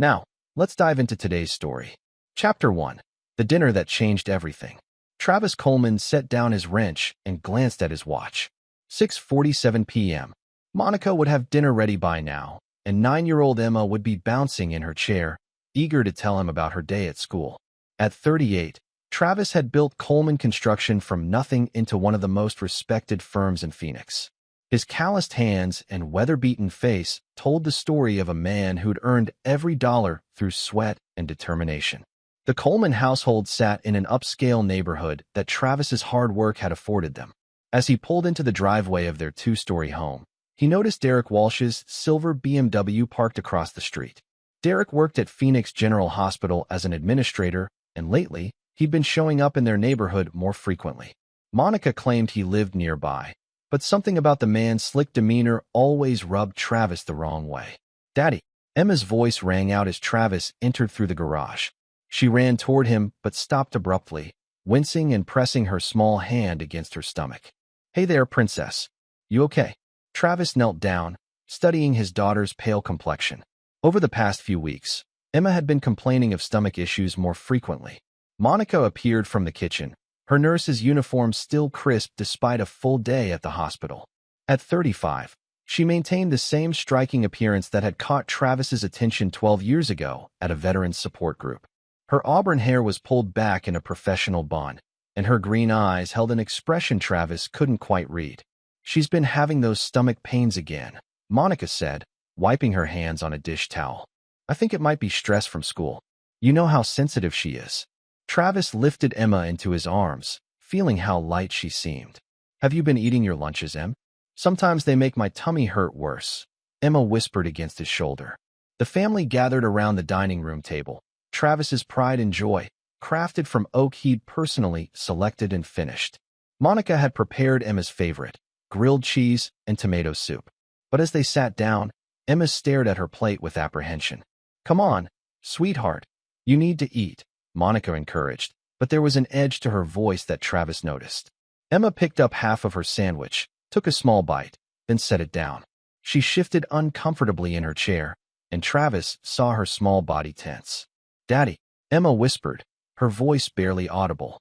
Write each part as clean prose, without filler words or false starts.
Now, let's dive into today's story. Chapter 1. The Dinner That Changed Everything. Travis Coleman set down his wrench and glanced at his watch. 6:47 p.m. Monica would have dinner ready by now, and 9-year-old Emma would be bouncing in her chair, eager to tell him about her day at school. At 38, Travis had built Coleman Construction from nothing into one of the most respected firms in Phoenix. His calloused hands and weather-beaten face told the story of a man who'd earned every dollar through sweat and determination. The Coleman household sat in an upscale neighborhood that Travis's hard work had afforded them. As he pulled into the driveway of their 2-story home, he noticed Derek Walsh's silver BMW parked across the street. Derek worked at Phoenix General Hospital as an administrator, and lately, he'd been showing up in their neighborhood more frequently. Monica claimed he lived nearby, but something about the man's slick demeanor always rubbed Travis the wrong way. "Daddy!" Emma's voice rang out as Travis entered through the garage. She ran toward him but stopped abruptly, wincing and pressing her small hand against her stomach. "Hey there, princess. You okay?" Travis knelt down, studying his daughter's pale complexion. Over the past few weeks, Emma had been complaining of stomach issues more frequently. Monica appeared from the kitchen, her nurse's uniform still crisp despite a full day at the hospital. At 35, she maintained the same striking appearance that had caught Travis's attention 12 years ago at a veterans support group. Her auburn hair was pulled back in a professional bun, and her green eyes held an expression Travis couldn't quite read. "She's been having those stomach pains again," Monica said, wiping her hands on a dish towel. "I think it might be stress from school. You know how sensitive she is." Travis lifted Emma into his arms, feeling how light she seemed. "Have you been eating your lunches, Em? Sometimes they make my tummy hurt worse," Emma whispered against his shoulder. The family gathered around the dining room table, Travis's pride and joy, crafted from oak he'd personally selected and finished. Monica had prepared Emma's favorite, grilled cheese and tomato soup. But as they sat down, Emma stared at her plate with apprehension. "Come on, sweetheart. You need to eat," Monica encouraged, but there was an edge to her voice that Travis noticed. Emma picked up half of her sandwich, took a small bite, then set it down. She shifted uncomfortably in her chair, and Travis saw her small body tense. "Daddy," Emma whispered, her voice barely audible.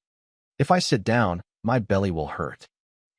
"If I sit down, my belly will hurt."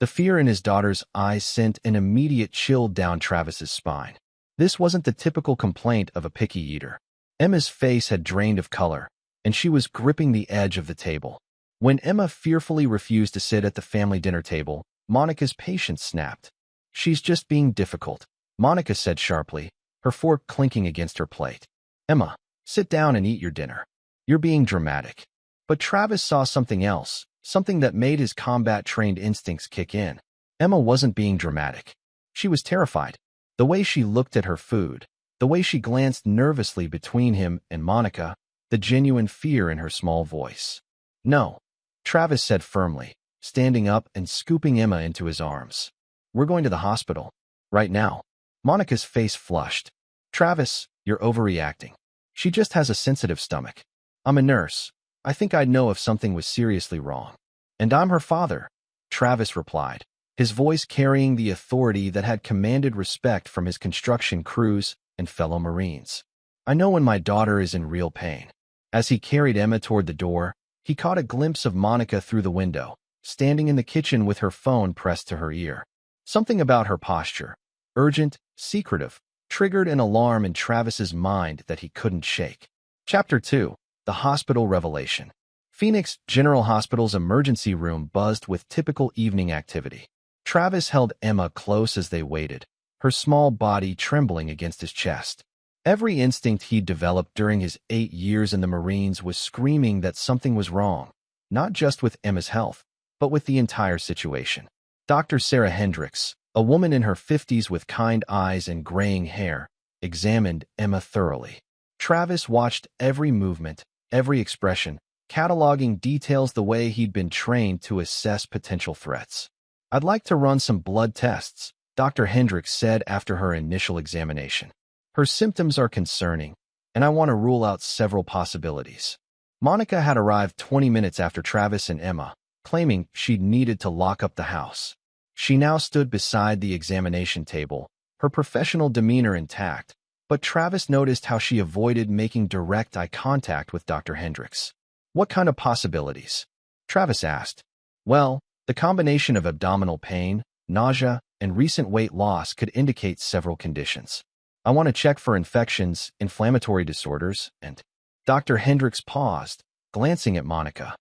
The fear in his daughter's eyes sent an immediate chill down Travis's spine. This wasn't the typical complaint of a picky eater. Emma's face had drained of color, and she was gripping the edge of the table. When Emma fearfully refused to sit at the family dinner table, Monica's patience snapped. "She's just being difficult," Monica said sharply, her fork clinking against her plate. "Emma, sit down and eat your dinner. You're being dramatic." But Travis saw something else, something that made his combat-trained instincts kick in. Emma wasn't being dramatic. She was terrified. The way she looked at her food, the way she glanced nervously between him and Monica, the genuine fear in her small voice. "No," Travis said firmly, standing up and scooping Emma into his arms. "We're going to the hospital. Right now." Monica's face flushed. "Travis, you're overreacting. She just has a sensitive stomach. I'm a nurse. I think I'd know if something was seriously wrong." "And I'm her father," Travis replied, his voice carrying the authority that had commanded respect from his construction crews and fellow Marines. "I know when my daughter is in real pain." As he carried Emma toward the door, he caught a glimpse of Monica through the window, standing in the kitchen with her phone pressed to her ear. Something about her posture, urgent, secretive, triggered an alarm in Travis's mind that he couldn't shake. Chapter 2. The Hospital Revelation. Phoenix General Hospital's emergency room buzzed with typical evening activity. Travis held Emma close as they waited, her small body trembling against his chest. Every instinct he'd developed during his 8 years in the Marines was screaming that something was wrong, not just with Emma's health, but with the entire situation. Dr. Sarah Hendricks, a woman in her 50s with kind eyes and graying hair, examined Emma thoroughly. Travis watched every movement, every expression, cataloging details the way he'd been trained to assess potential threats. "I'd like to run some blood tests," Dr. Hendricks said after her initial examination. "Her symptoms are concerning, and I want to rule out several possibilities." Monica had arrived 20 minutes after Travis and Emma, claiming she'd needed to lock up the house. She now stood beside the examination table, her professional demeanor intact, but Travis noticed how she avoided making direct eye contact with Dr. Hendricks. What kind of possibilities? Travis asked. Well, the combination of abdominal pain, nausea, and recent weight loss could indicate several conditions. I want to check for infections, inflammatory disorders, and Dr. Hendricks paused, glancing at Monica.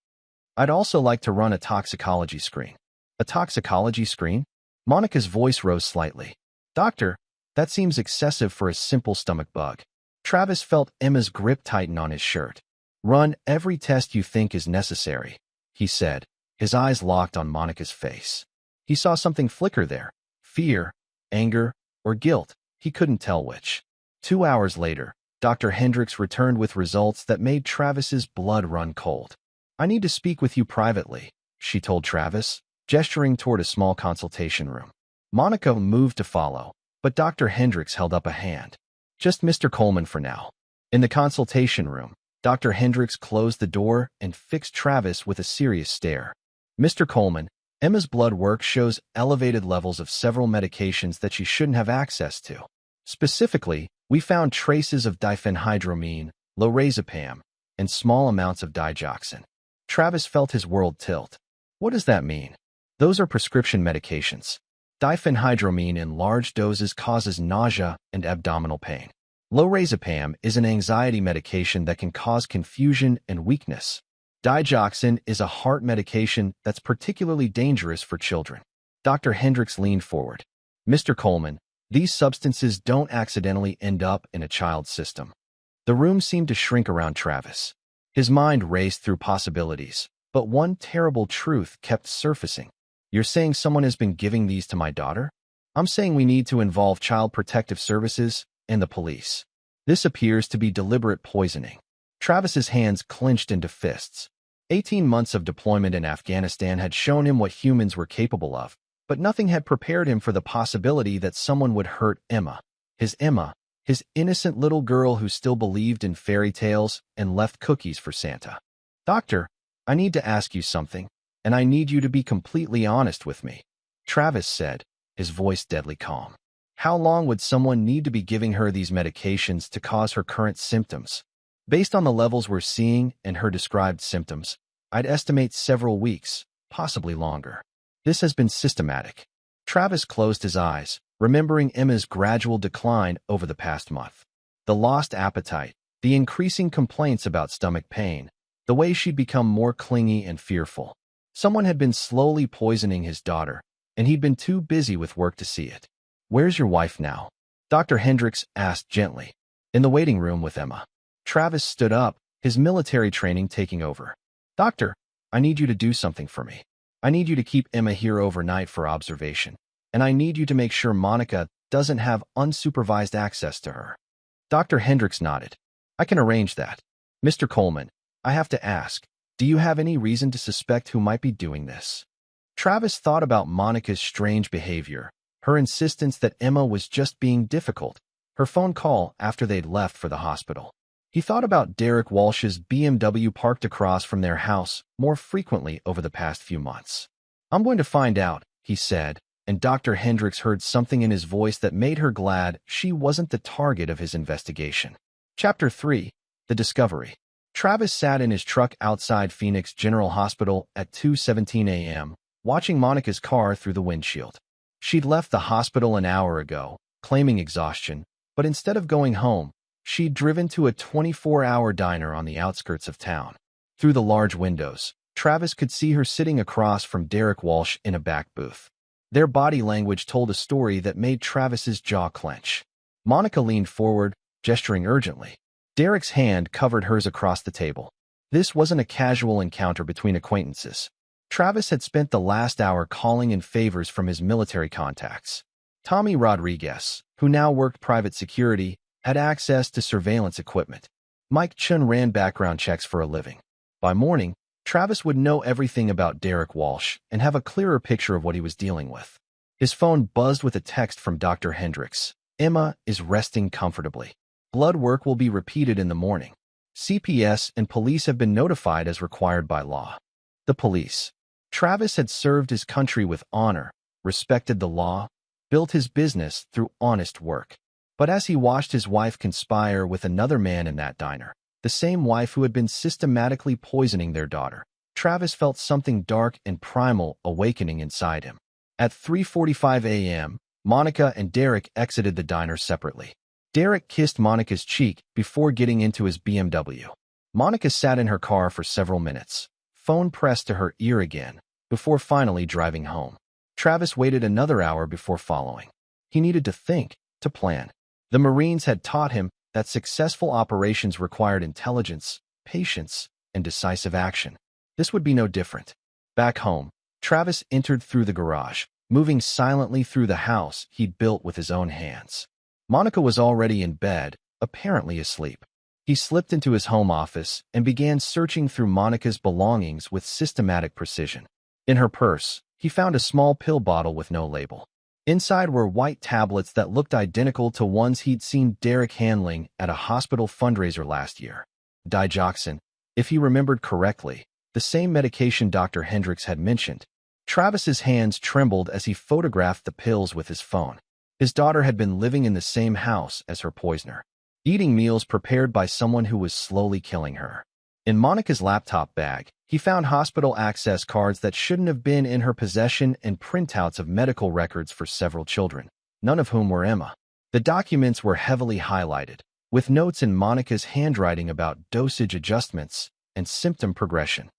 I'd also like to run a toxicology screen. A toxicology screen? Monica's voice rose slightly. Doctor, that seems excessive for a simple stomach bug. Travis felt Emma's grip tighten on his shirt. Run every test you think is necessary, he said, his eyes locked on Monica's face. He saw something flicker there. Fear, anger, or guilt. He couldn't tell which. 2 hours later, Dr. Hendricks returned with results that made Travis's blood run cold. I need to speak with you privately, she told Travis, gesturing toward a small consultation room. Monica moved to follow, but Dr. Hendricks held up a hand. Just Mr. Coleman for now. In the consultation room, Dr. Hendricks closed the door and fixed Travis with a serious stare. Mr. Coleman, Emma's blood work shows elevated levels of several medications that she shouldn't have access to. Specifically, we found traces of diphenhydramine, lorazepam, and small amounts of digoxin. Travis felt his world tilt. What does that mean? Those are prescription medications. Diphenhydramine in large doses causes nausea and abdominal pain. Lorazepam is an anxiety medication that can cause confusion and weakness. Digoxin is a heart medication that's particularly dangerous for children. Dr. Hendricks leaned forward. Mr. Coleman, these substances don't accidentally end up in a child's system. The room seemed to shrink around Travis. His mind raced through possibilities, but one terrible truth kept surfacing. You're saying someone has been giving these to my daughter? I'm saying we need to involve Child Protective Services and the police. This appears to be deliberate poisoning. Travis's hands clenched into fists. 18 months of deployment in Afghanistan had shown him what humans were capable of, but nothing had prepared him for the possibility that someone would hurt Emma, his innocent little girl who still believed in fairy tales and left cookies for Santa. Doctor, I need to ask you something, and I need you to be completely honest with me, Travis said, his voice deadly calm. How long would someone need to be giving her these medications to cause her current symptoms? Based on the levels we're seeing and her described symptoms, I'd estimate several weeks, possibly longer. This has been systematic. Travis closed his eyes, remembering Emma's gradual decline over the past month. The lost appetite, the increasing complaints about stomach pain, the way she'd become more clingy and fearful. Someone had been slowly poisoning his daughter, and he'd been too busy with work to see it. Where's your wife now? Dr. Hendricks asked gently. In the waiting room with Emma. Travis stood up, his military training taking over. Doctor, I need you to do something for me. I need you to keep Emma here overnight for observation, and I need you to make sure Monica doesn't have unsupervised access to her. Dr. Hendricks nodded. I can arrange that. Mr. Coleman, I have to ask, do you have any reason to suspect who might be doing this? Travis thought about Monica's strange behavior, her insistence that Emma was just being difficult, her phone call after they'd left for the hospital. He thought about Derek Walsh's BMW parked across from their house more frequently over the past few months. I'm going to find out, he said, and Dr. Hendricks heard something in his voice that made her glad she wasn't the target of his investigation. Chapter 3. The Discovery. Travis sat in his truck outside Phoenix General Hospital at 2:17 a.m., watching Monica's car through the windshield. She'd left the hospital an hour ago, claiming exhaustion, but instead of going home, she'd driven to a 24-hour diner on the outskirts of town. Through the large windows, Travis could see her sitting across from Derek Walsh in a back booth. Their body language told a story that made Travis's jaw clench. Monica leaned forward, gesturing urgently. Derek's hand covered hers across the table. This wasn't a casual encounter between acquaintances. Travis had spent the last hour calling in favors from his military contacts. Tommy Rodriguez, who now worked private security, had access to surveillance equipment. Mike Chun ran background checks for a living. By morning, Travis would know everything about Derek Walsh and have a clearer picture of what he was dealing with. His phone buzzed with a text from Dr. Hendricks. Emma is resting comfortably. Blood work will be repeated in the morning. CPS and police have been notified as required by law. The police. Travis had served his country with honor, respected the law, built his business through honest work. But as he watched his wife conspire with another man in that diner, the same wife who had been systematically poisoning their daughter, Travis felt something dark and primal awakening inside him. At 3:45 a.m., Monica and Derek exited the diner separately. Derek kissed Monica's cheek before getting into his BMW. Monica sat in her car for several minutes, phone pressed to her ear again, before finally driving home. Travis waited another hour before following. He needed to think, to plan. The Marines had taught him that successful operations required intelligence, patience, and decisive action. This would be no different. Back home, Travis entered through the garage, moving silently through the house he'd built with his own hands. Monica was already in bed, apparently asleep. He slipped into his home office and began searching through Monica's belongings with systematic precision. In her purse, he found a small pill bottle with no label. Inside were white tablets that looked identical to ones he'd seen Derek handling at a hospital fundraiser last year. Digoxin, if he remembered correctly, the same medication Dr. Hendricks had mentioned. Travis's hands trembled as he photographed the pills with his phone. His daughter had been living in the same house as her poisoner, eating meals prepared by someone who was slowly killing her. In Monica's laptop bag, he found hospital access cards that shouldn't have been in her possession and printouts of medical records for several children, none of whom were Emma. The documents were heavily highlighted, with notes in Monica's handwriting about dosage adjustments and symptom progression.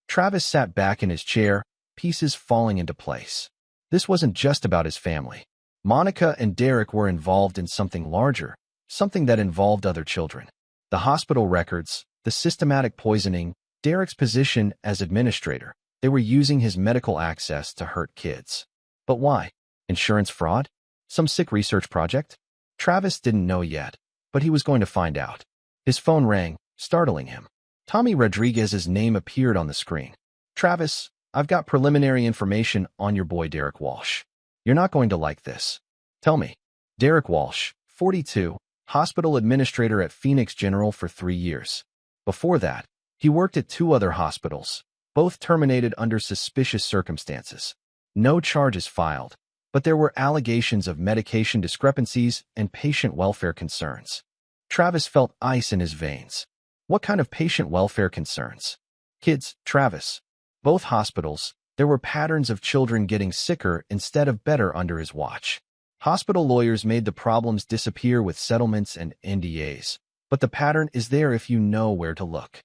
Travis sat back in his chair, pieces falling into place. This wasn't just about his family. Monica and Derek were involved in something larger, something that involved other children. The hospital records, the systematic poisoning, Derek's position as administrator. They were using his medical access to hurt kids. But why? Insurance fraud? Some sick research project? Travis didn't know yet, but he was going to find out. His phone rang, startling him. Tommy Rodriguez's name appeared on the screen. Travis, I've got preliminary information on your boy Derek Walsh. You're not going to like this. Tell me. Derek Walsh, 42, hospital administrator at Phoenix General for 3 years. Before that, he worked at 2 other hospitals, both terminated under suspicious circumstances. No charges filed, but there were allegations of medication discrepancies and patient welfare concerns. Travis felt ice in his veins. What kind of patient welfare concerns? Kids, Travis. Both hospitals, there were patterns of children getting sicker instead of better under his watch. Hospital lawyers made the problems disappear with settlements and NDAs, but the pattern is there if you know where to look.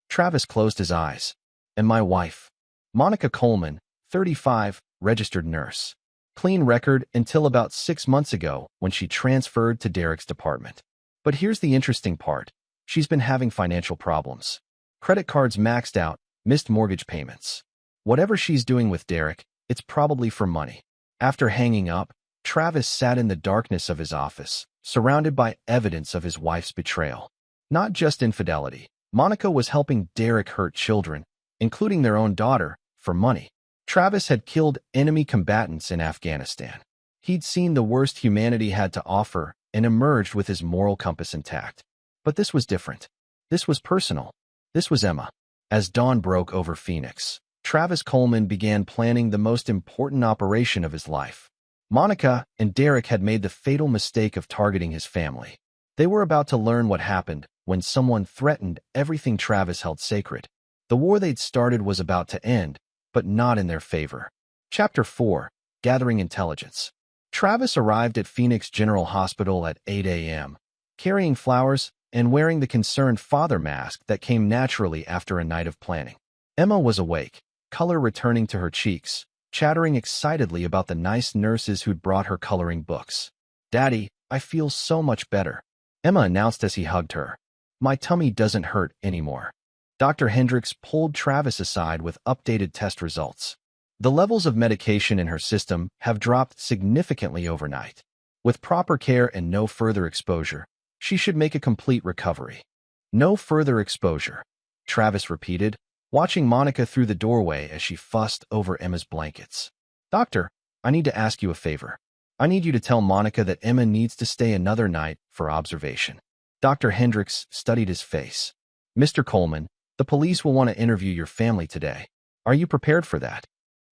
Travis closed his eyes. And my wife. Monica Coleman, 35, registered nurse. Clean record until about 6 months ago when she transferred to Derek's department. But here's the interesting part. She's been having financial problems. Credit cards maxed out, missed mortgage payments. Whatever she's doing with Derek, it's probably for money. After hanging up, Travis sat in the darkness of his office, surrounded by evidence of his wife's betrayal. Not just infidelity. Monica was helping Derek hurt children, including their own daughter, for money. Travis had killed enemy combatants in Afghanistan. He'd seen the worst humanity had to offer and emerged with his moral compass intact. But this was different. This was personal. This was Emma. As dawn broke over Phoenix, Travis Coleman began planning the most important operation of his life. Monica and Derek had made the fatal mistake of targeting his family. They were about to learn what happened when someone threatened everything Travis held sacred. The war they'd started was about to end, but not in their favor. Chapter 4. Gathering Intelligence. Travis arrived at Phoenix General Hospital at 8 a.m., carrying flowers and wearing the concerned father mask that came naturally after a night of planning. Emma was awake, color returning to her cheeks, chattering excitedly about the nice nurses who'd brought her coloring books. "Daddy, I feel so much better," Emma announced as he hugged her. "My tummy doesn't hurt anymore." Dr. Hendricks pulled Travis aside with updated test results. The levels of medication in her system have dropped significantly overnight. With proper care and no further exposure, she should make a complete recovery. No further exposure, Travis repeated, watching Monica through the doorway as she fussed over Emma's blankets. "Doctor, I need to ask you a favor. I need you to tell Monica that Emma needs to stay another night for observation." Dr. Hendricks studied his face. "Mr. Coleman, the police will want to interview your family today. Are you prepared for that?"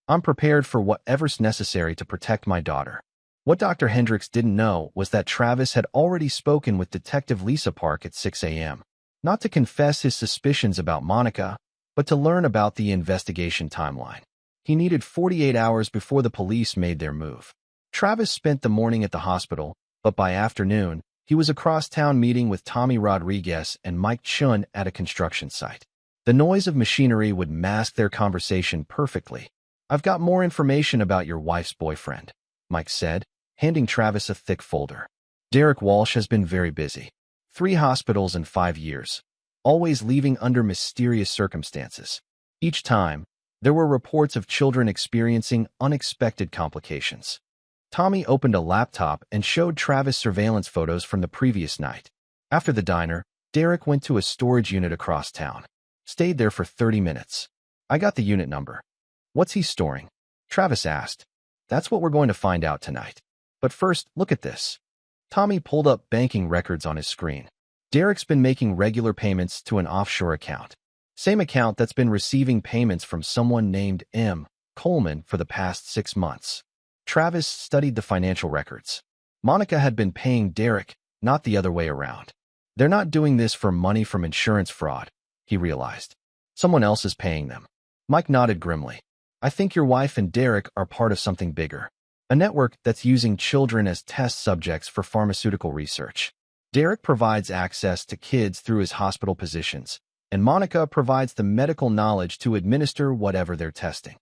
"I'm prepared for whatever's necessary to protect my daughter." What Dr. Hendricks didn't know was that Travis had already spoken with Detective Lisa Park at 6 a.m., not to confess his suspicions about Monica, but to learn about the investigation timeline. He needed 48 hours before the police made their move. Travis spent the morning at the hospital, but by afternoon, he was across town meeting with Tommy Rodriguez and Mike Chun at a construction site. The noise of machinery would mask their conversation perfectly. "I've got more information about your wife's boyfriend," Mike said, handing Travis a thick folder. "Derek Walsh has been very busy. 3 hospitals in 5 years, always leaving under mysterious circumstances. Each time, there were reports of children experiencing unexpected complications." Tommy opened a laptop and showed Travis surveillance photos from the previous night. After the diner, Derek went to a storage unit across town. Stayed there for 30 minutes. "I got the unit number." "What's he storing?" Travis asked. "That's what we're going to find out tonight. But first, look at this." Tommy pulled up banking records on his screen. Derek's been making regular payments to an offshore account. Same account that's been receiving payments from someone named M. Coleman for the past 6 months. Travis studied the financial records. Monica had been paying Derek, not the other way around. "They're not doing this for money from insurance fraud," he realized. "Someone else is paying them." Mike nodded grimly. "I think your wife and Derek are part of something bigger. A network that's using children as test subjects for pharmaceutical research. Derek provides access to kids through his hospital positions, and Monica provides the medical knowledge to administer whatever they're testing."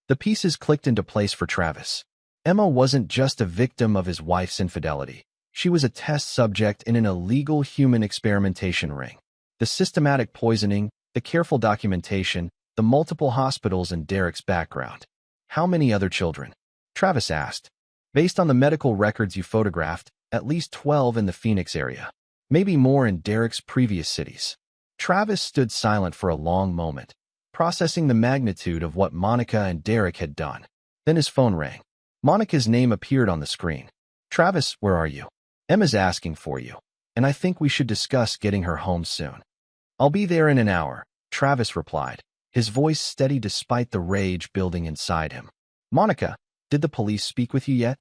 The pieces clicked into place for Travis. Emma wasn't just a victim of his wife's infidelity. She was a test subject in an illegal human experimentation ring. The systematic poisoning, the careful documentation, the multiple hospitals in Derek's background. "How many other children?" Travis asked. "Based on the medical records you photographed, at least 12 in the Phoenix area. Maybe more in Derek's previous cities." Travis stood silent for a long moment, processing the magnitude of what Monica and Derek had done. Then his phone rang. Monica's name appeared on the screen. "Travis, where are you? Emma's asking for you, and I think we should discuss getting her home soon." "I'll be there in an hour," Travis replied, his voice steady despite the rage building inside him. "Monica, did the police speak with you yet?"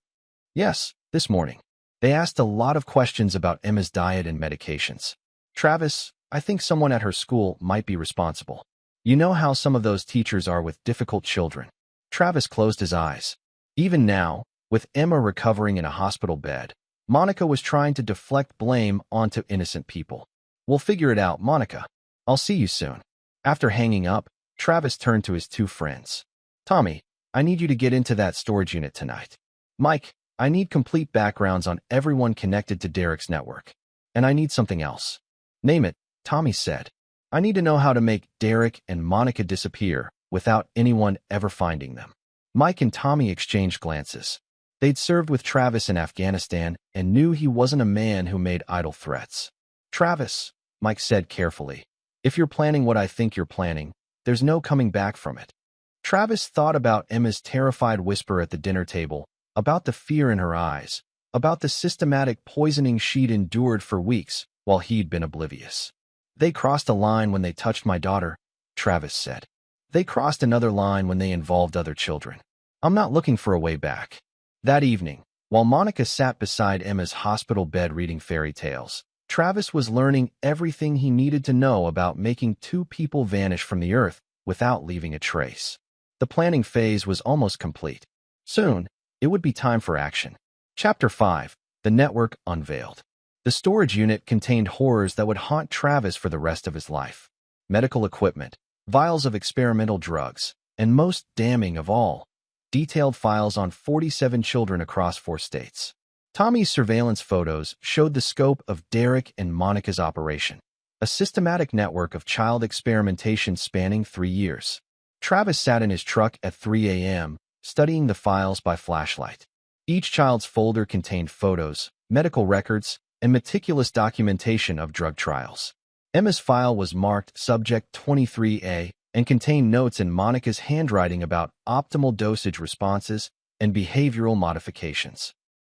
"Yes, this morning. They asked a lot of questions about Emma's diet and medications." "Travis, I think someone at her school might be responsible. You know how some of those teachers are with difficult children." Travis closed his eyes. Even now, with Emma recovering in a hospital bed, Monica was trying to deflect blame onto innocent people. "We'll figure it out, Monica. I'll see you soon." After hanging up, Travis turned to his 2 friends. "Tommy, I need you to get into that storage unit tonight. Mike, I need complete backgrounds on everyone connected to Derek's network. And I need something else." "Name it," Tommy said. "I need to know how to make Derek and Monica disappear without anyone ever finding them." Mike and Tommy exchanged glances. They'd served with Travis in Afghanistan and knew he wasn't a man who made idle threats. "Travis," Mike said carefully, "if you're planning what I think you're planning, there's no coming back from it." Travis thought about Emma's terrified whisper at the dinner table, about the fear in her eyes, about the systematic poisoning she'd endured for weeks while he'd been oblivious. "They crossed a line when they touched my daughter," Travis said. "They crossed another line when they involved other children. I'm not looking for a way back." That evening, while Monica sat beside Emma's hospital bed reading fairy tales, Travis was learning everything he needed to know about making 2 people vanish from the earth without leaving a trace. The planning phase was almost complete. Soon, it would be time for action. Chapter 5: The Network Unveiled. The storage unit contained horrors that would haunt Travis for the rest of his life. Medical equipment, vials of experimental drugs, and most damning of all, detailed files on 47 children across 4 states. Tommy's surveillance photos showed the scope of Derek and Monica's operation, a systematic network of child experimentation spanning 3 years. Travis sat in his truck at 3 a.m., studying the files by flashlight. Each child's folder contained photos, medical records, and meticulous documentation of drug trials. Emma's file was marked Subject 23A and contained notes in Monica's handwriting about optimal dosage responses and behavioral modifications.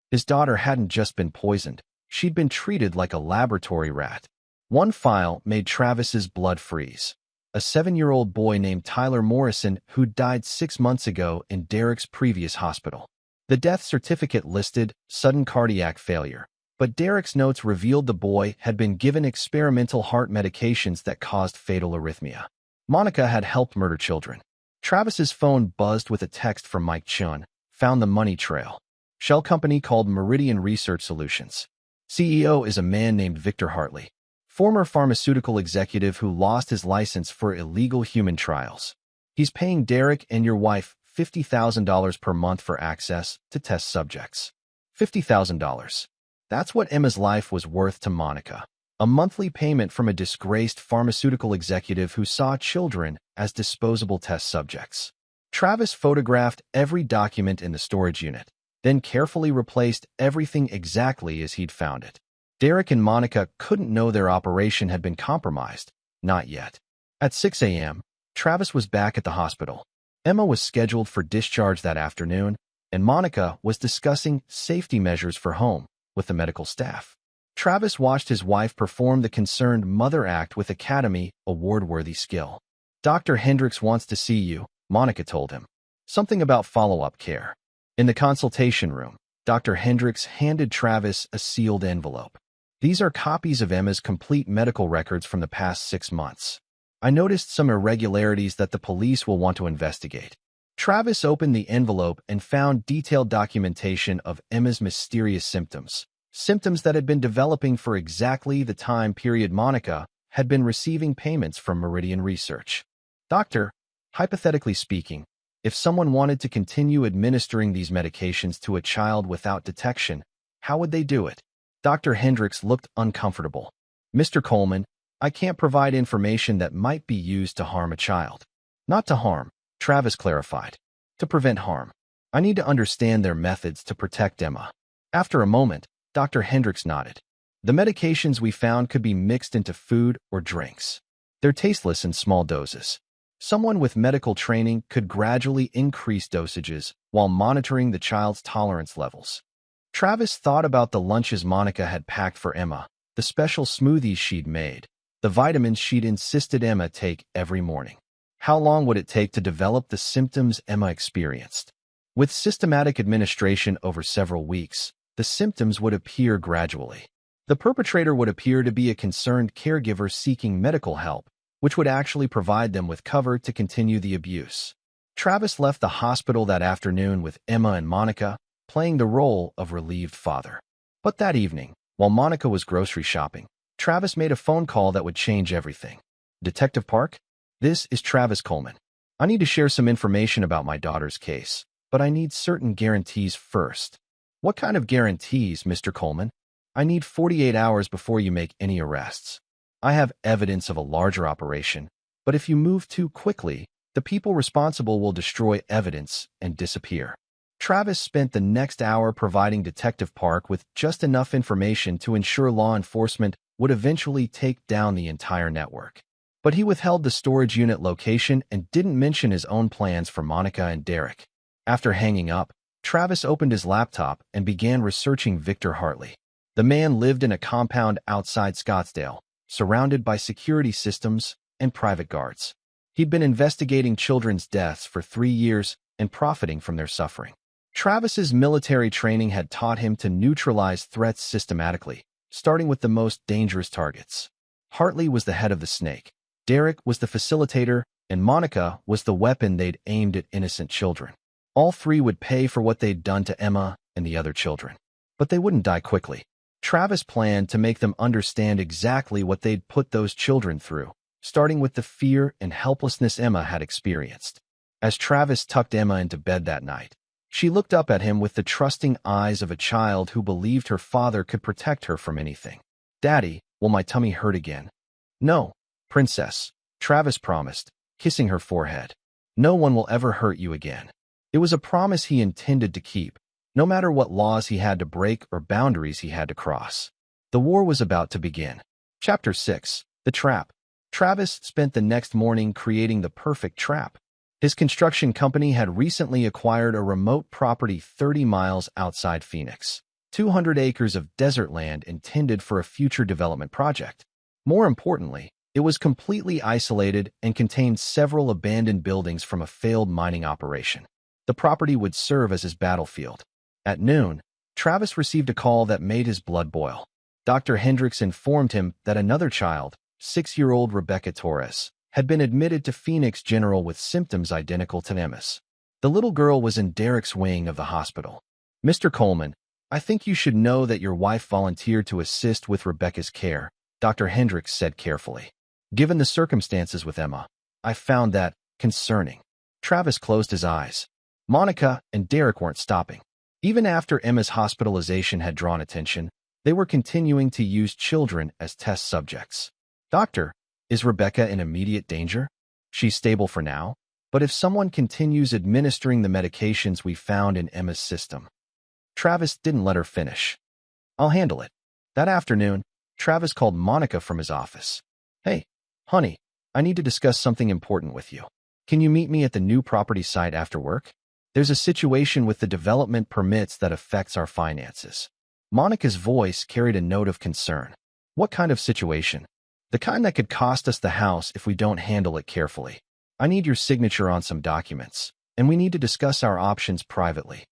His daughter hadn't just been poisoned, she'd been treated like a laboratory rat. One file made Travis's blood freeze. A 7-year-old boy named Tyler Morrison who died 6 months ago in Derek's previous hospital. The death certificate listed sudden cardiac failure, but Derek's notes revealed the boy had been given experimental heart medications that caused fatal arrhythmia. Monica had helped murder children. Travis's phone buzzed with a text from Mike Chun, found the money trail. Shell company called Meridian Research Solutions. CEO is a man named Victor Hartley, former pharmaceutical executive who lost his license for illegal human trials. He's paying Derek and your wife $50,000 per month for access to test subjects. $50,000. That's what Emma's life was worth to Monica. A monthly payment from a disgraced pharmaceutical executive who saw children as disposable test subjects. Travis photographed every document in the storage unit, then carefully replaced everything exactly as he'd found it. Derek and Monica couldn't know their operation had been compromised. Not yet. At 6 a.m., Travis was back at the hospital. Emma was scheduled for discharge that afternoon, and Monica was discussing safety measures for home with the medical staff. Travis watched his wife perform the concerned mother act with Academy Award-worthy skill. Dr. Hendricks wants to see you, Monica told him. Something about follow-up care. In the consultation room, Dr. Hendricks handed Travis a sealed envelope. These are copies of Emma's complete medical records from the past 6 months. I noticed some irregularities that the police will want to investigate. Travis opened the envelope and found detailed documentation of Emma's mysterious symptoms. Symptoms that had been developing for exactly the time period Monica had been receiving payments from Meridian Research. Doctor, hypothetically speaking, if someone wanted to continue administering these medications to a child without detection, how would they do it? Dr. Hendricks looked uncomfortable. Mr. Coleman, I can't provide information that might be used to harm a child. Not to harm, Travis clarified. To prevent harm. I need to understand their methods to protect Emma. After a moment, Dr. Hendricks nodded. The medications we found could be mixed into food or drinks. They're tasteless in small doses. Someone with medical training could gradually increase dosages while monitoring the child's tolerance levels. Travis thought about the lunches Monica had packed for Emma, the special smoothies she'd made, the vitamins she'd insisted Emma take every morning. How long would it take to develop the symptoms Emma experienced? With systematic administration over several weeks, the symptoms would appear gradually. The perpetrator would appear to be a concerned caregiver seeking medical help, which would actually provide them with cover to continue the abuse. Travis left the hospital that afternoon with Emma and Monica, playing the role of relieved father. But that evening, while Monica was grocery shopping, Travis made a phone call that would change everything. Detective Park? This is Travis Coleman. I need to share some information about my daughter's case, but I need certain guarantees first. What kind of guarantees, Mr. Coleman? I need 48 hours before you make any arrests. I have evidence of a larger operation, but if you move too quickly, the people responsible will destroy evidence and disappear. Travis spent the next hour providing Detective Park with just enough information to ensure law enforcement would eventually take down the entire network. But he withheld the storage unit location and didn't mention his own plans for Monica and Derek. After hanging up, Travis opened his laptop and began researching Victor Hartley. The man lived in a compound outside Scottsdale, surrounded by security systems and private guards. He'd been investigating children's deaths for 3 years and profiting from their suffering. Travis's military training had taught him to neutralize threats systematically, starting with the most dangerous targets. Hartley was the head of the snake. Derek was the facilitator, and Monica was the weapon they'd aimed at innocent children. All three would pay for what they'd done to Emma and the other children. But they wouldn't die quickly. Travis planned to make them understand exactly what they'd put those children through, starting with the fear and helplessness Emma had experienced. As Travis tucked Emma into bed that night, she looked up at him with the trusting eyes of a child who believed her father could protect her from anything. Daddy, will my tummy hurt again? No, princess, Travis promised, kissing her forehead. No one will ever hurt you again. It was a promise he intended to keep, no matter what laws he had to break or boundaries he had to cross. The war was about to begin. Chapter 6. The Trap. Travis spent the next morning creating the perfect trap. His construction company had recently acquired a remote property 30 miles outside Phoenix, 200 acres of desert land intended for a future development project. More importantly, it was completely isolated and contained several abandoned buildings from a failed mining operation. The property would serve as his battlefield. At noon, Travis received a call that made his blood boil. Dr. Hendricks informed him that another child, 6-year-old Rebecca Torres, had been admitted to Phoenix General with symptoms identical to Emma's. The little girl was in Derek's wing of the hospital. "Mr. Coleman, I think you should know that your wife volunteered to assist with Rebecca's care," Dr. Hendricks said carefully. "Given the circumstances with Emma, I found that concerning." Travis closed his eyes. Monica and Derek weren't stopping. Even after Emma's hospitalization had drawn attention, they were continuing to use children as test subjects. "Doctor, is Rebecca in immediate danger? She's stable for now, but if someone continues administering the medications we found in Emma's system..." Travis didn't let her finish. "I'll handle it." That afternoon, Travis called Monica from his office. "Hey, honey, I need to discuss something important with you. Can you meet me at the new property site after work? There's a situation with the development permits that affects our finances." Monica's voice carried a note of concern. "What kind of situation?" "The kind that could cost us the house if we don't handle it carefully. I need your signature on some documents, and we need to discuss our options privately."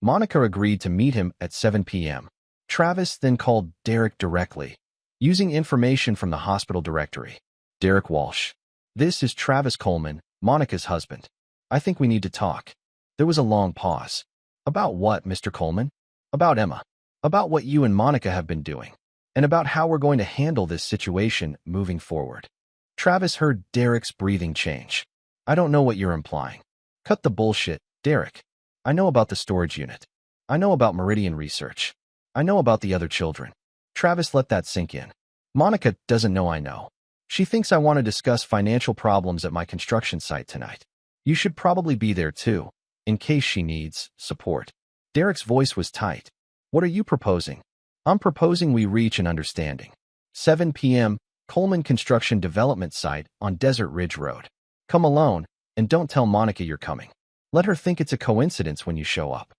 Monica agreed to meet him at 7 p.m. Travis then called Derek directly, using information from the hospital directory. "Derek Walsh. This is Travis Coleman, Monica's husband. I think we need to talk." There was a long pause. "About what, Mr. Coleman?" "About Emma. About what you and Monica have been doing, and about how we're going to handle this situation moving forward." Travis heard Derek's breathing change. "I don't know what you're implying." "Cut the bullshit, Derek. I know about the storage unit. I know about Meridian Research. I know about the other children." Travis let that sink in. "Monica doesn't know I know. She thinks I want to discuss financial problems at my construction site tonight. You should probably be there too, in case she needs support." Derek's voice was tight. "What are you proposing?" "I'm proposing we reach an understanding." 7 p.m., Coleman Construction Development Site on Desert Ridge Road. "Come alone, and don't tell Monica you're coming. Let her think it's a coincidence when you show up."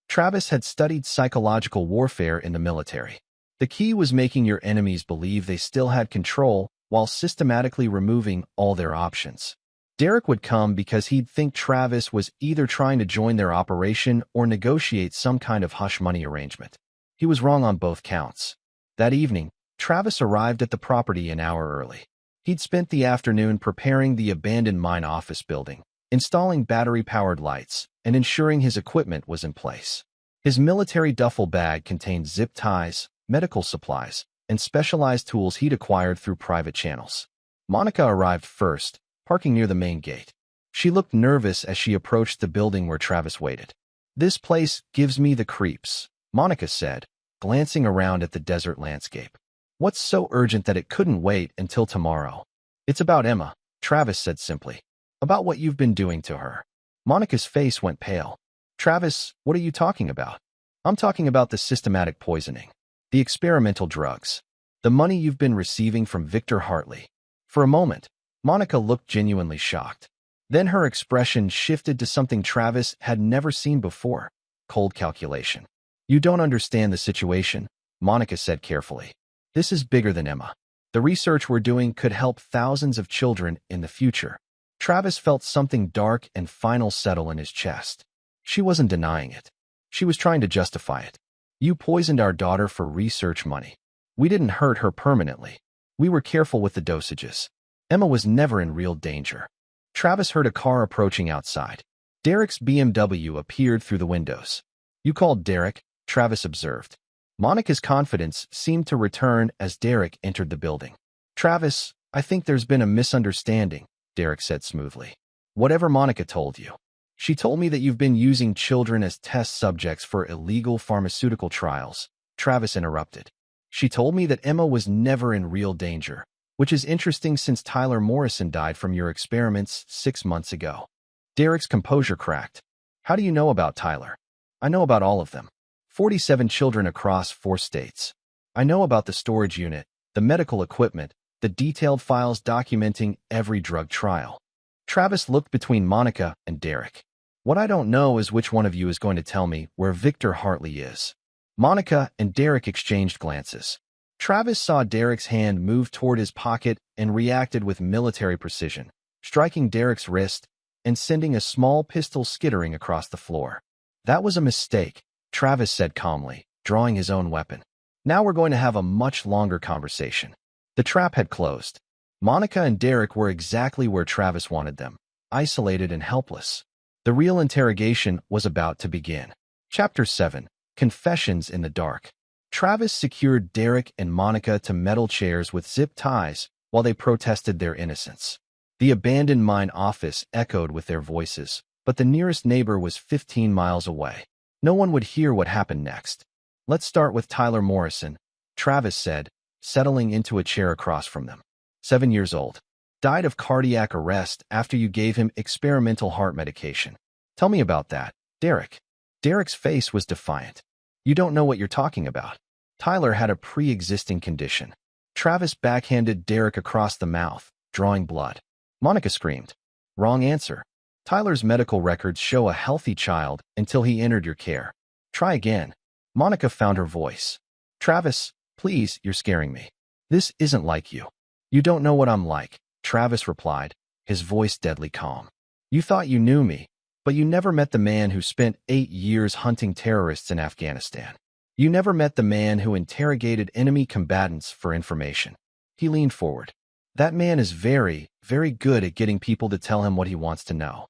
Travis had studied psychological warfare in the military. The key was making your enemies believe they still had control while systematically removing all their options. Derek would come because he'd think Travis was either trying to join their operation or negotiate some kind of hush-money arrangement. He was wrong on both counts. That evening, Travis arrived at the property an hour early. He'd spent the afternoon preparing the abandoned mine office building, installing battery-powered lights, and ensuring his equipment was in place. His military duffel bag contained zip ties, medical supplies, and specialized tools he'd acquired through private channels. Monica arrived first, parking near the main gate. She looked nervous as she approached the building where Travis waited. "This place gives me the creeps," Monica said, glancing around at the desert landscape. "What's so urgent that it couldn't wait until tomorrow?" "It's about Emma," Travis said simply. "About what you've been doing to her." Monica's face went pale. "Travis, what are you talking about?" "I'm talking about the systematic poisoning, the experimental drugs, the money you've been receiving from Victor Hartley." For a moment, Monica looked genuinely shocked. Then her expression shifted to something Travis had never seen before: cold calculation. "You don't understand the situation," Monica said carefully. "This is bigger than Emma. The research we're doing could help thousands of children in the future." Travis felt something dark and final settle in his chest. She wasn't denying it. She was trying to justify it. "You poisoned our daughter for research money. We didn't hurt her permanently. We were careful with the dosages. Emma was never in real danger." Travis heard a car approaching outside. Derek's BMW appeared through the windows. "You called Derek," Travis observed. Monica's confidence seemed to return as Derek entered the building. "Travis, I think there's been a misunderstanding," Derek said smoothly. "Whatever Monica told you." "She told me that you've been using children as test subjects for illegal pharmaceutical trials," Travis interrupted. "She told me that Emma was never in real danger, which is interesting since Tyler Morrison died from your experiments 6 months ago." Derek's composure cracked. "How do you know about Tyler?" "I know about all of them. 47 children across 4 states. I know about the storage unit, the medical equipment, the detailed files documenting every drug trial." Travis looked between Monica and Derek. "What I don't know is which one of you is going to tell me where Victor Hartley is." Monica and Derek exchanged glances. Travis saw Derek's hand move toward his pocket and reacted with military precision, striking Derek's wrist and sending a small pistol skittering across the floor. "That was a mistake," Travis said calmly, drawing his own weapon. Now we're going to have a much longer conversation. The trap had closed. Monica and Derek were exactly where Travis wanted them, isolated and helpless. The real interrogation was about to begin. Chapter 7. Confessions in the Dark. Travis secured Derek and Monica to metal chairs with zip ties while they protested their innocence. The abandoned mine office echoed with their voices, but the nearest neighbor was 15 miles away. No one would hear what happened next. Let's start with Tyler Morrison, Travis said, settling into a chair across from them. 7 years old. Died of cardiac arrest after you gave him experimental heart medication. Tell me about that, Derek. Derek's face was defiant. You don't know what you're talking about. Tyler had a pre-existing condition. Travis backhanded Derek across the mouth, drawing blood. Monica screamed. Wrong answer. Tyler's medical records show a healthy child until he entered your care. Try again. Monica found her voice. Travis, please, you're scaring me. This isn't like you. You don't know what I'm like, Travis replied, his voice deadly calm. You thought you knew me, but you never met the man who spent 8 years hunting terrorists in Afghanistan. You never met the man who interrogated enemy combatants for information. He leaned forward. That man is very, very good at getting people to tell him what he wants to know.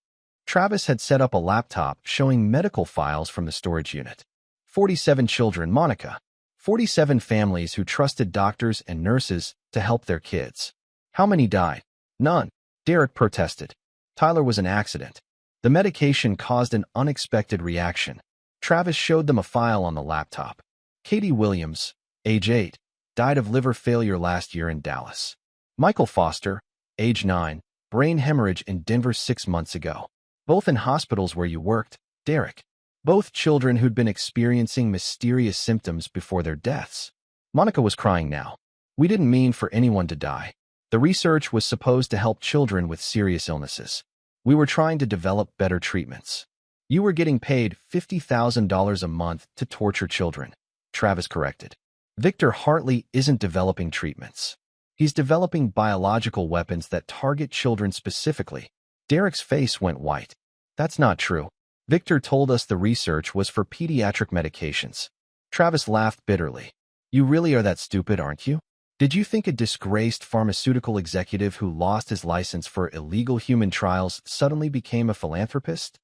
Travis had set up a laptop showing medical files from the storage unit. 47 children, Monica. 47 families who trusted doctors and nurses to help their kids. How many died? None. Derek protested. Tyler was an accident. The medication caused an unexpected reaction. Travis showed them a file on the laptop. Katie Williams, age 8, died of liver failure last year in Dallas. Michael Foster, age 9, brain hemorrhage in Denver 6 months ago. Both in hospitals where you worked, Derek. Both children who'd been experiencing mysterious symptoms before their deaths. Monica was crying now. We didn't mean for anyone to die. The research was supposed to help children with serious illnesses. We were trying to develop better treatments. You were getting paid $50,000 a month to torture children, Travis corrected. Victor Hartley isn't developing treatments. He's developing biological weapons that target children specifically. Derek's face went white. That's not true. Victor told us the research was for pediatric medications. Travis laughed bitterly. You really are that stupid, aren't you? Did you think a disgraced pharmaceutical executive who lost his license for illegal human trials suddenly became a philanthropist?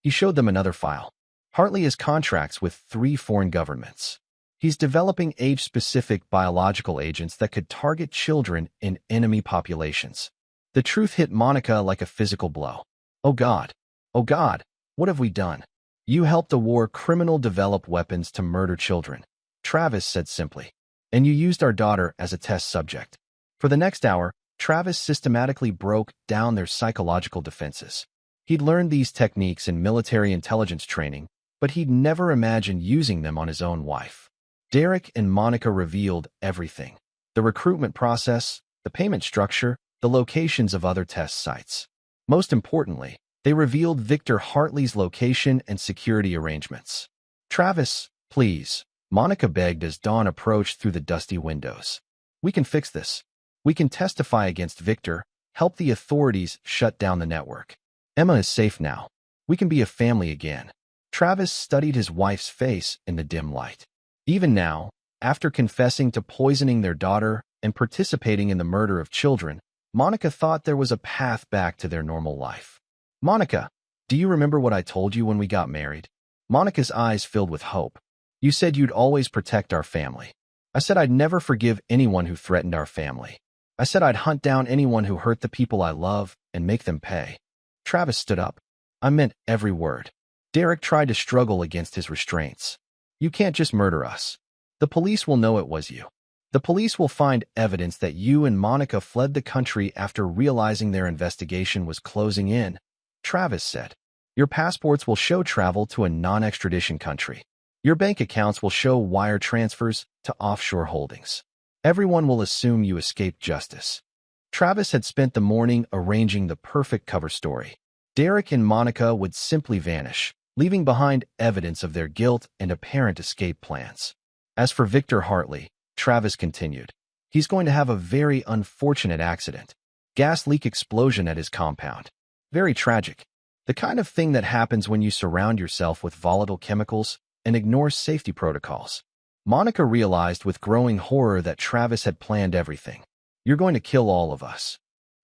He showed them another file. Hartley has contracts with 3 foreign governments. He's developing age-specific biological agents that could target children in enemy populations. The truth hit Monica like a physical blow. Oh God. Oh God. What have we done? You helped a war criminal develop weapons to murder children, Travis said simply. And you used our daughter as a test subject. For the next hour, Travis systematically broke down their psychological defenses. He'd learned these techniques in military intelligence training, but he'd never imagined using them on his own wife. Derek and Monica revealed everything. The recruitment process, the payment structure, the locations of other test sites. Most importantly, they revealed Victor Hartley's location and security arrangements. Travis, please, Monica begged as dawn approached through the dusty windows. We can fix this. We can testify against Victor, help the authorities shut down the network. Emma is safe now. We can be a family again. Travis studied his wife's face in the dim light. Even now, after confessing to poisoning their daughter and participating in the murder of children, Monica thought there was a path back to their normal life. Monica, do you remember what I told you when we got married? Monica's eyes filled with hope. You said you'd always protect our family. I said I'd never forgive anyone who threatened our family. I said I'd hunt down anyone who hurt the people I love and make them pay. Travis stood up. I meant every word. Derek tried to struggle against his restraints. You can't just murder us. The police will know it was you. The police will find evidence that you and Monica fled the country after realizing their investigation was closing in, Travis said. Your passports will show travel to a non-extradition country. Your bank accounts will show wire transfers to offshore holdings. Everyone will assume you escaped justice. Travis had spent the morning arranging the perfect cover story. Derek and Monica would simply vanish, leaving behind evidence of their guilt and apparent escape plans. As for Victor Hartley, Travis continued, he's going to have a very unfortunate accident. Gas leak explosion at his compound. Very tragic. The kind of thing that happens when you surround yourself with volatile chemicals and ignore safety protocols. Monica realized with growing horror that Travis had planned everything. "You're going to kill all of us."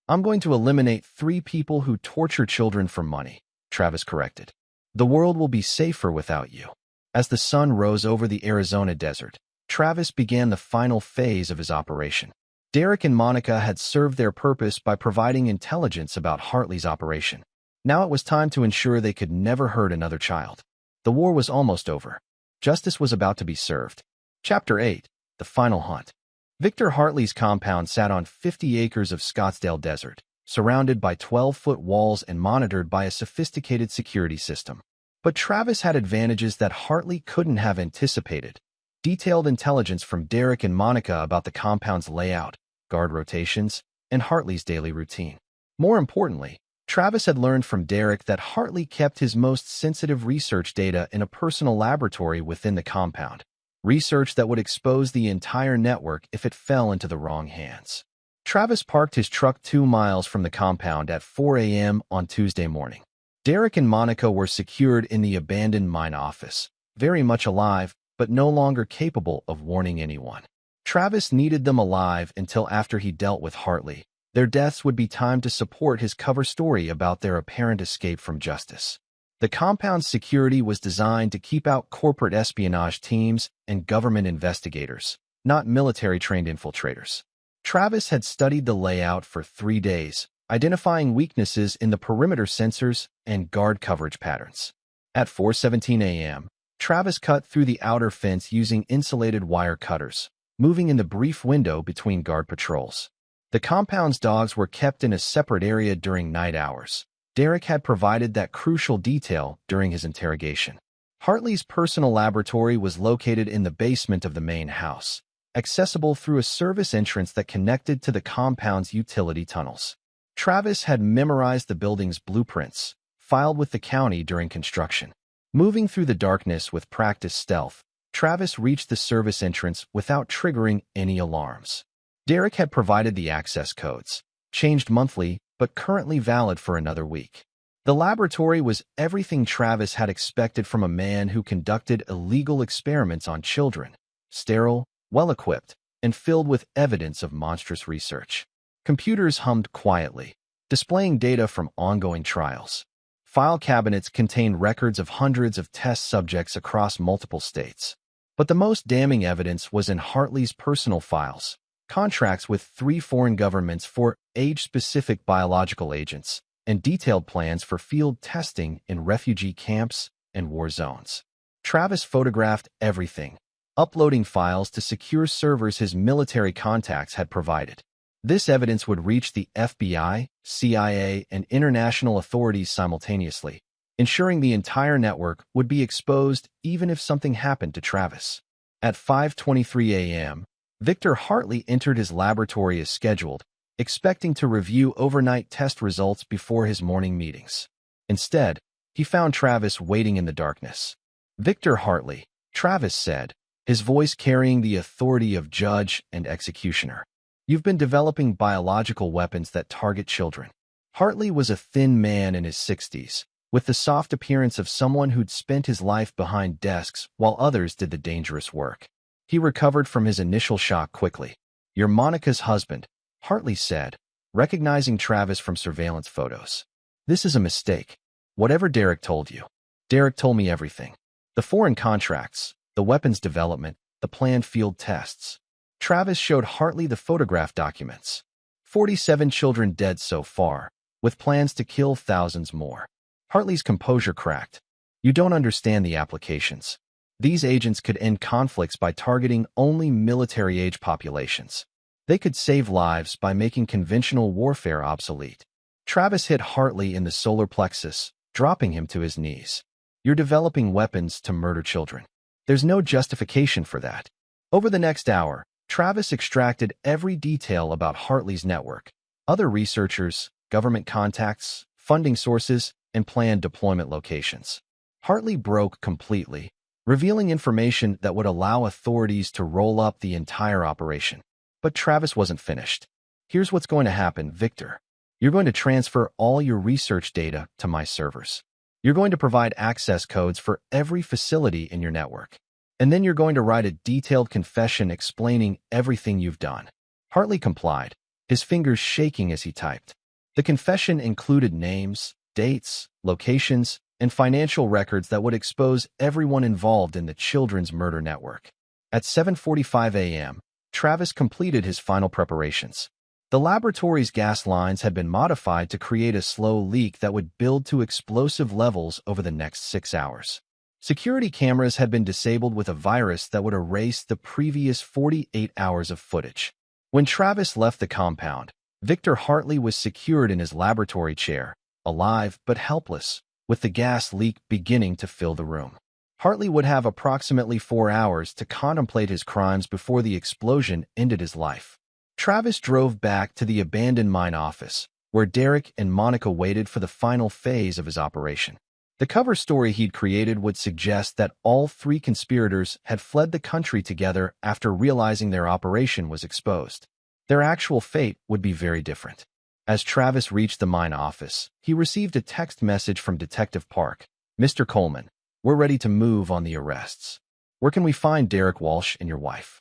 "I'm going to eliminate 3 people who torture children for money," Travis corrected. "The world will be safer without you." As the sun rose over the Arizona desert, Travis began the final phase of his operation. Derek and Monica had served their purpose by providing intelligence about Hartley's operation. Now it was time to ensure they could never hurt another child. The war was almost over. Justice was about to be served. Chapter 8. The Final Hunt. Victor Hartley's compound sat on 50 acres of Scottsdale Desert, surrounded by 12-foot walls and monitored by a sophisticated security system. But Travis had advantages that Hartley couldn't have anticipated. Detailed intelligence from Derek and Monica about the compound's layout, guard rotations, and Hartley's daily routine. More importantly, Travis had learned from Derek that Hartley kept his most sensitive research data in a personal laboratory within the compound. Research that would expose the entire network if it fell into the wrong hands. Travis parked his truck 2 miles from the compound at 4 a.m. on Tuesday morning. Derek and Monica were secured in the abandoned mine office, very much alive, but no longer capable of warning anyone. Travis needed them alive until after he dealt with Hartley. Their deaths would be timed to support his cover story about their apparent escape from justice. The compound's security was designed to keep out corporate espionage teams and government investigators, not military-trained infiltrators. Travis had studied the layout for 3 days, identifying weaknesses in the perimeter sensors and guard coverage patterns. At 4:17 a.m., Travis cut through the outer fence using insulated wire cutters, moving in the brief window between guard patrols. The compound's dogs were kept in a separate area during night hours. Derek had provided that crucial detail during his interrogation. Hartley's personal laboratory was located in the basement of the main house, accessible through a service entrance that connected to the compound's utility tunnels. Travis had memorized the building's blueprints, filed with the county during construction. Moving through the darkness with practiced stealth, Travis reached the service entrance without triggering any alarms. Derek had provided the access codes, changed monthly but currently valid for another week. The laboratory was everything Travis had expected from a man who conducted illegal experiments on children: sterile, well-equipped, and filled with evidence of monstrous research. Computers hummed quietly, displaying data from ongoing trials. File cabinets contained records of hundreds of test subjects across multiple states. But the most damning evidence was in Hartley's personal files: contracts with 3 foreign governments for age-specific biological agents, and detailed plans for field testing in refugee camps and war zones. Travis photographed everything, uploading files to secure servers his military contacts had provided. This evidence would reach the FBI, CIA, and international authorities simultaneously, ensuring the entire network would be exposed even if something happened to Travis. At 5:23 a.m., Victor Hartley entered his laboratory as scheduled, expecting to review overnight test results before his morning meetings. Instead, he found Travis waiting in the darkness. "Victor Hartley," Travis said, his voice carrying the authority of judge and executioner. "You've been developing biological weapons that target children." Hartley was a thin man in his 60s, with the soft appearance of someone who'd spent his life behind desks while others did the dangerous work. He recovered from his initial shock quickly. "You're Monica's husband," Hartley said, recognizing Travis from surveillance photos. "This is a mistake. Whatever Derek told you." "Derek told me everything. The foreign contracts, the weapons development, the planned field tests." Travis showed Hartley the photograph documents. 47 children dead so far, with plans to kill thousands more. Hartley's composure cracked. "You don't understand the applications. These agents could end conflicts by targeting only military-age populations. They could save lives by making conventional warfare obsolete." Travis hit Hartley in the solar plexus, dropping him to his knees. "You're developing weapons to murder children. There's no justification for that." Over the next hour, Travis extracted every detail about Hartley's network: other researchers, government contacts, funding sources, and planned deployment locations. Hartley broke completely, revealing information that would allow authorities to roll up the entire operation. But Travis wasn't finished. "Here's what's going to happen, Victor. You're going to transfer all your research data to my servers. You're going to provide access codes for every facility in your network. And then you're going to write a detailed confession explaining everything you've done. Hartley complied, his fingers shaking as he typed. The confession included names, dates, locations, and financial records that would expose everyone involved in the children's murder network. At 7:45 a.m., Travis completed his final preparations. The laboratory's gas lines had been modified to create a slow leak that would build to explosive levels over the next 6 hours. Security cameras had been disabled with a virus that would erase the previous 48 hours of footage. When Travis left the compound, Victor Hartley was secured in his laboratory chair, alive but helpless, with the gas leak beginning to fill the room. Hartley would have approximately 4 hours to contemplate his crimes before the explosion ended his life. Travis drove back to the abandoned mine office, where Derek and Monica waited for the final phase of his operation. The cover story he'd created would suggest that all three conspirators had fled the country together after realizing their operation was exposed. Their actual fate would be very different. As Travis reached the mine office, he received a text message from Detective Park. "Mr. Coleman, we're ready to move on the arrests. Where can we find Derek Walsh and your wife?"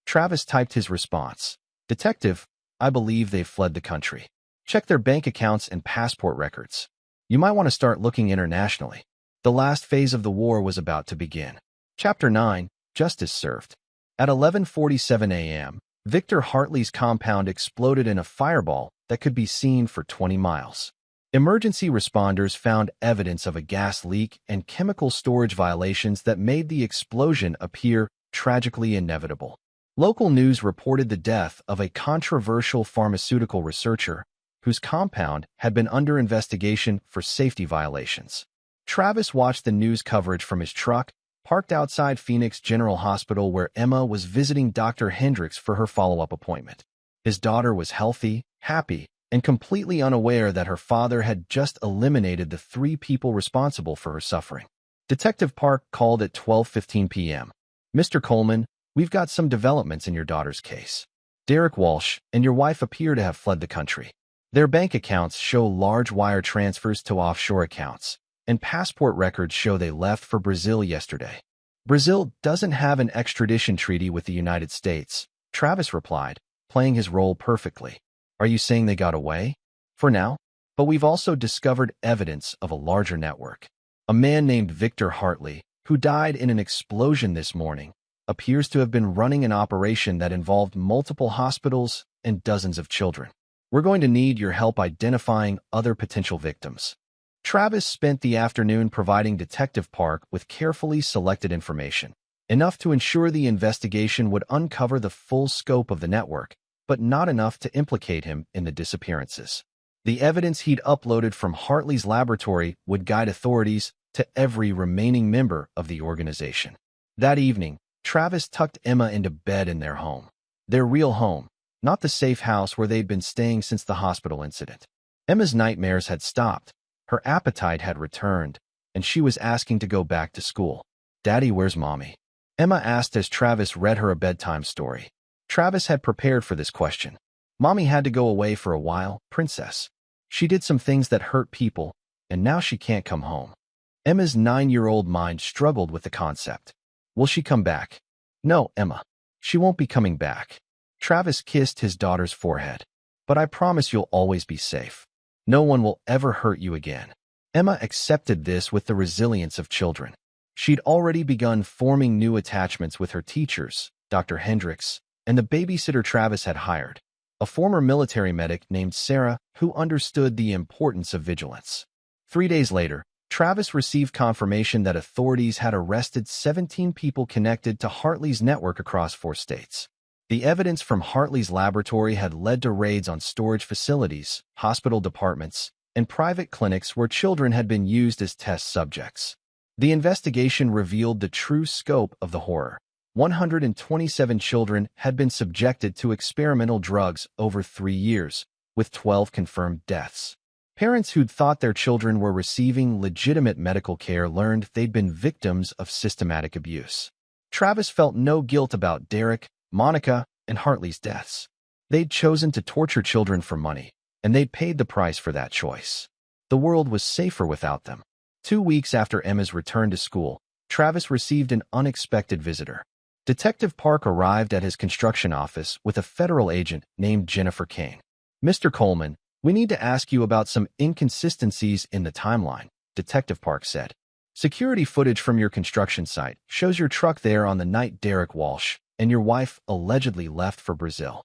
Travis typed his response. "Detective, I believe they've fled the country. Check their bank accounts and passport records. You might want to start looking internationally." The last phase of the war was about to begin. Chapter 9, Justice Served. At 11:47 a.m., Victor Hartley's compound exploded in a fireball that could be seen for 20 miles. Emergency responders found evidence of a gas leak and chemical storage violations that made the explosion appear tragically inevitable. Local news reported the death of a controversial pharmaceutical researcher whose compound had been under investigation for safety violations. Travis watched the news coverage from his truck, parked outside Phoenix General Hospital where Emma was visiting Dr. Hendricks for her follow-up appointment. His daughter was healthy, happy, and completely unaware that her father had just eliminated the 3 people responsible for her suffering. Detective Park called at 12:15 p.m. "Mr. Coleman, we've got some developments in your daughter's case. Derek Walsh and your wife appear to have fled the country. Their bank accounts show large wire transfers to offshore accounts, and passport records show they left for Brazil yesterday." "Brazil doesn't have an extradition treaty with the United States," Travis replied, playing his role perfectly. "Are you saying they got away?" "For now, but we've also discovered evidence of a larger network. A man named Victor Hartley, who died in an explosion this morning, appears to have been running an operation that involved multiple hospitals and dozens of children. We're going to need your help identifying other potential victims." Travis spent the afternoon providing Detective Park with carefully selected information, enough to ensure the investigation would uncover the full scope of the network, but not enough to implicate him in the disappearances. The evidence he'd uploaded from Hartley's laboratory would guide authorities to every remaining member of the organization. That evening, Travis tucked Emma into bed in their home. Their real home, not the safe house where they'd been staying since the hospital incident. Emma's nightmares had stopped, her appetite had returned, and she was asking to go back to school. "Daddy, where's Mommy?" Emma asked as Travis read her a bedtime story. Travis had prepared for this question. "Mommy had to go away for a while, Princess. She did some things that hurt people, and now she can't come home." Emma's 9-year-old mind struggled with the concept. "Will she come back?" "No, Emma. She won't be coming back." Travis kissed his daughter's forehead. "But I promise you'll always be safe. No one will ever hurt you again." Emma accepted this with the resilience of children. She'd already begun forming new attachments with her teachers, Dr. Hendricks, and the babysitter Travis had hired, a former military medic named Sarah who understood the importance of vigilance. 3 days later, Travis received confirmation that authorities had arrested 17 people connected to Hartley's network across 4 states. The evidence from Hartley's laboratory had led to raids on storage facilities, hospital departments, and private clinics where children had been used as test subjects. The investigation revealed the true scope of the horror. 127 children had been subjected to experimental drugs over 3 years, with 12 confirmed deaths. Parents who'd thought their children were receiving legitimate medical care learned they'd been victims of systematic abuse. Travis felt no guilt about Derek, Monica, and Hartley's deaths. They'd chosen to torture children for money, and they'd paid the price for that choice. The world was safer without them. 2 weeks after Emma's return to school, Travis received an unexpected visitor. Detective Park arrived at his construction office with a federal agent named Jennifer Kane. "Mr. Coleman, we need to ask you about some inconsistencies in the timeline," Detective Park said. "Security footage from your construction site shows your truck there on the night Derek Walsh and your wife allegedly left for Brazil."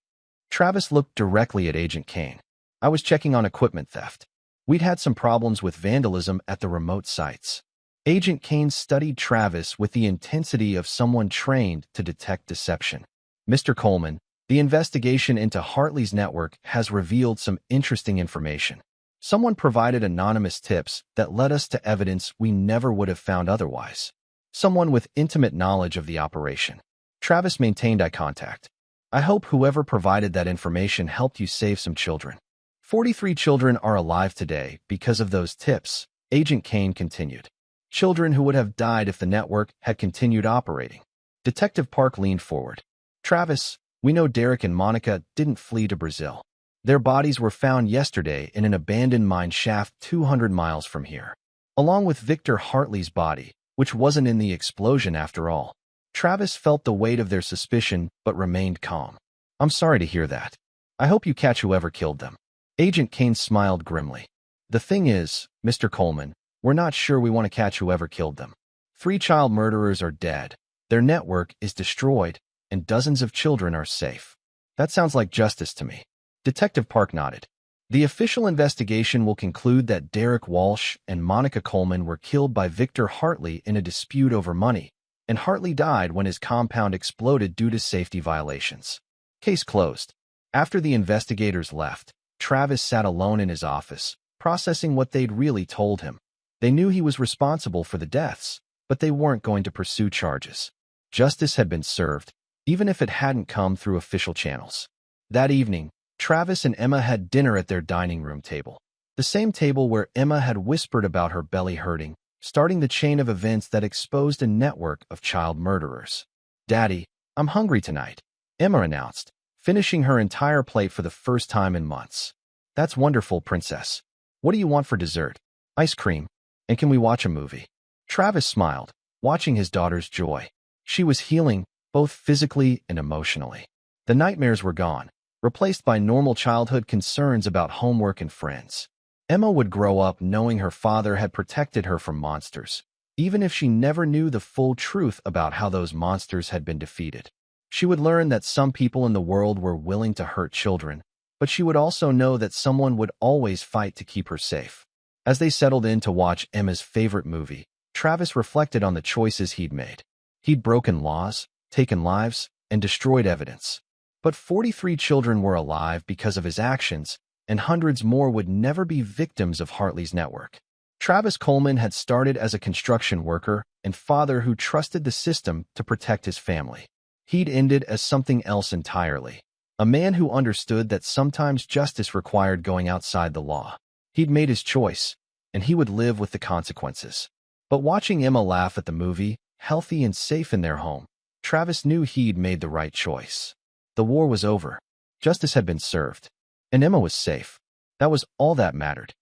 Travis looked directly at Agent Kane. "I was checking on equipment theft. We'd had some problems with vandalism at the remote sites." Agent Kane studied Travis with the intensity of someone trained to detect deception. "Mr. Coleman, the investigation into Hartley's network has revealed some interesting information. Someone provided anonymous tips that led us to evidence we never would have found otherwise. Someone with intimate knowledge of the operation." Travis maintained eye contact. "I hope whoever provided that information helped you save some children." 43 children are alive today because of those tips," Agent Kane continued. "Children who would have died if the network had continued operating." Detective Park leaned forward. "Travis, we know Derek and Monica didn't flee to Brazil. Their bodies were found yesterday in an abandoned mine shaft 200 miles from here, along with Victor Hartley's body, which wasn't in the explosion after all." Travis felt the weight of their suspicion but remained calm. "I'm sorry to hear that. I hope you catch whoever killed them." Agent Kane smiled grimly. "The thing is, Mr. Coleman, we're not sure we want to catch whoever killed them. 3 child murderers are dead, their network is destroyed, and dozens of children are safe. That sounds like justice to me." Detective Park nodded. "The official investigation will conclude that Derek Walsh and Monica Coleman were killed by Victor Hartley in a dispute over money, and Hartley died when his compound exploded due to safety violations. Case closed." After the investigators left, Travis sat alone in his office, processing what they'd really told him. They knew he was responsible for the deaths, but they weren't going to pursue charges. Justice had been served, even if it hadn't come through official channels. That evening, Travis and Emma had dinner at their dining room table, the same table where Emma had whispered about her belly hurting, starting the chain of events that exposed a network of child murderers. "Daddy, I'm hungry tonight," Emma announced, finishing her entire plate for the first time in months. "That's wonderful, Princess. What do you want for dessert?" "Ice cream. And can we watch a movie?" Travis smiled, watching his daughter's joy. She was healing, both physically and emotionally. The nightmares were gone, replaced by normal childhood concerns about homework and friends. Emma would grow up knowing her father had protected her from monsters, even if she never knew the full truth about how those monsters had been defeated. She would learn that some people in the world were willing to hurt children, but she would also know that someone would always fight to keep her safe. As they settled in to watch Emma's favorite movie, Travis reflected on the choices he'd made. He'd broken laws, taken lives, and destroyed evidence. But 43 children were alive because of his actions, and hundreds more would never be victims of Hartley's network. Travis Coleman had started as a construction worker and father who trusted the system to protect his family. He'd ended as something else entirely, a man who understood that sometimes justice required going outside the law. He'd made his choice, and he would live with the consequences. But watching Emma laugh at the movie, healthy and safe in their home, Travis knew he'd made the right choice. The war was over. Justice had been served. And Emma was safe. That was all that mattered.